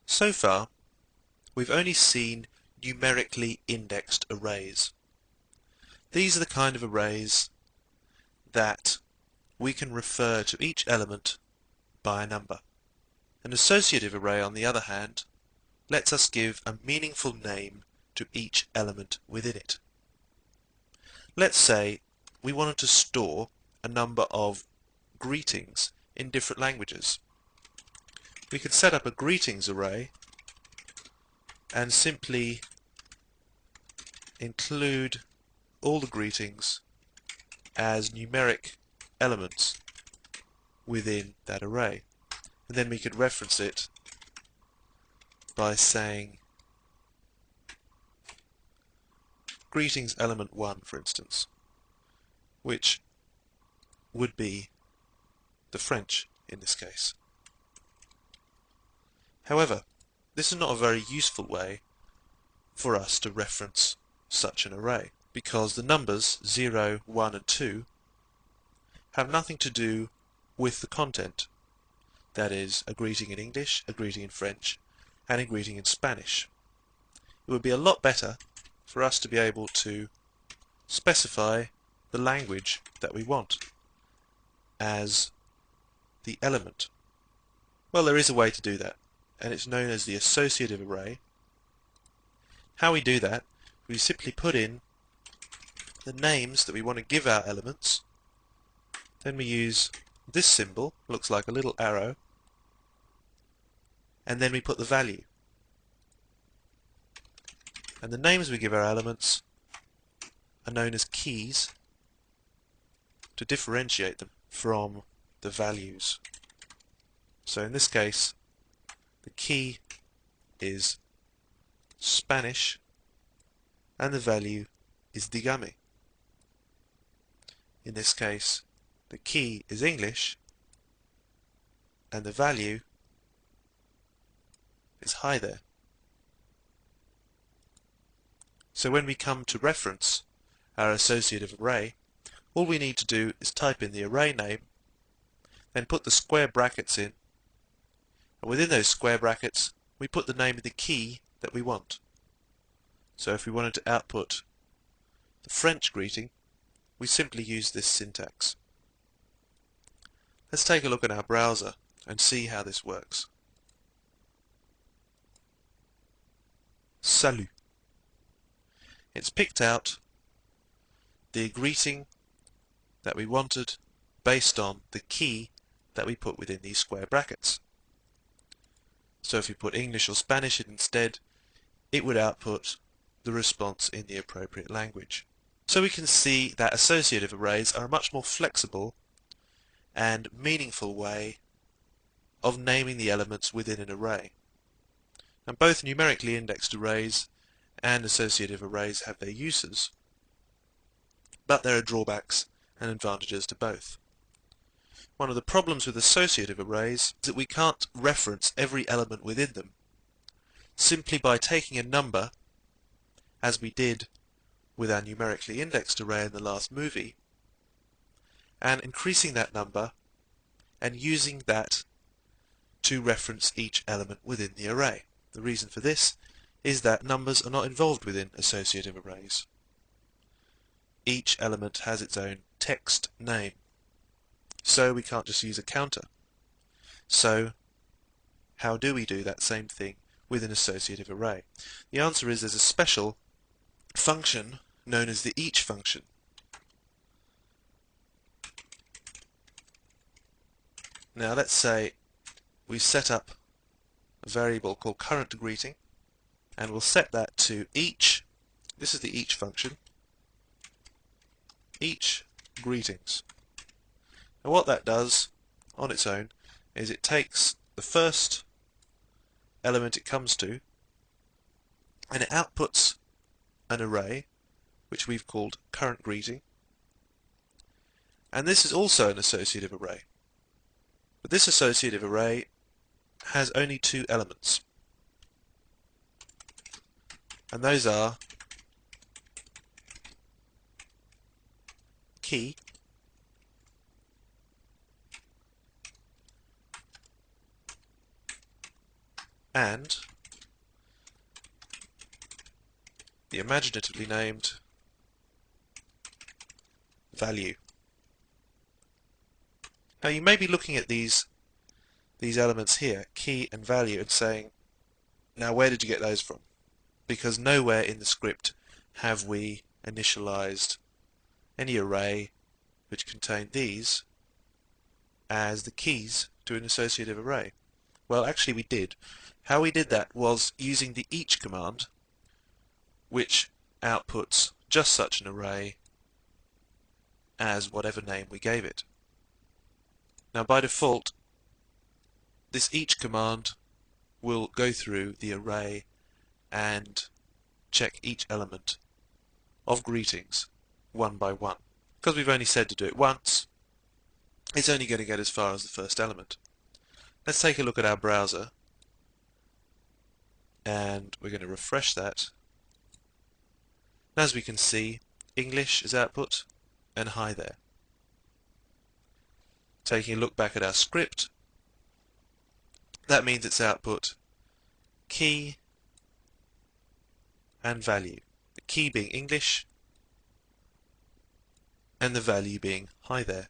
So far, we've only seen numerically indexed arrays. These are the kind of arrays that we can refer to each element by a number. An associative array, on the other hand, lets us give a meaningful name to each element within it. Let's say we wanted to store a number of greetings in different languages. We could set up a greetings array and simply include all the greetings as numeric elements within that array. And then we could reference it by saying greetings element 1, for instance, which would be the French in this case. However, this is not a very useful way for us to reference such an array, because the numbers 0, 1 and 2 have nothing to do with the content. That is, a greeting in English, a greeting in French, and a greeting in Spanish. It would be a lot better for us to be able to specify the language that we want as the element. Well, there is a way to do that, and it's known as the associative array. How we do that, we simply put in the names that we want to give our elements, then we use this symbol, looks like a little arrow, and then we put the value. And the names we give our elements are known as keys to differentiate them from the values. So in this case, the key is Spanish and the value is dígame. In this case, the key is English and the value is hi there. So when we come to reference our associative array, all we need to do is type in the array name, then put the square brackets in, and within those square brackets we put the name of the key that we want. So if we wanted to output the French greeting, we simply use this syntax. Let's take a look at our browser and see how this works. Salut. It's picked out the greeting that we wanted based on the key that we put within these square brackets. So if you put English or Spanish in instead, it would output the response in the appropriate language. So we can see that associative arrays are a much more flexible and meaningful way of naming the elements within an array. And both numerically indexed arrays and associative arrays have their uses, but there are drawbacks and advantages to both. One of the problems with associative arrays is that we can't reference every element within them simply by taking a number, as we did with our numerically indexed array in the last movie, and increasing that number and using that to reference each element within the array. The reason for this is that numbers are not involved within associative arrays. Each element has its own text name, so we can't just use a counter. So how do we do that same thing with an associative array? The answer is there's a special function known as the each function. Now let's say we set up a variable called current greeting, and we'll set that to each, this is the each function, each greetings. And what that does on its own is it takes the first element it comes to and it outputs an array which we've called current greeting, and this is also an associative array, but this associative array has only two elements, and those are key and the imaginatively named value. Now you may be looking at these elements here, key and value, and saying, now where did you get those from? Because nowhere in the script have we initialized any array which contained these as the keys to an associative array. Well, actually we did. How we did that was using the each command, which outputs just such an array as whatever name we gave it. Now by default, this each command will go through the array and check each element of greetings one by one. Because we've only said to do it once, it's only going to get as far as the first element. Let's take a look at our browser, and we're going to refresh that. As we can see, English is output and hi there. Taking a look back at our script, that means it's output key and value. The key being English and the value being hi there.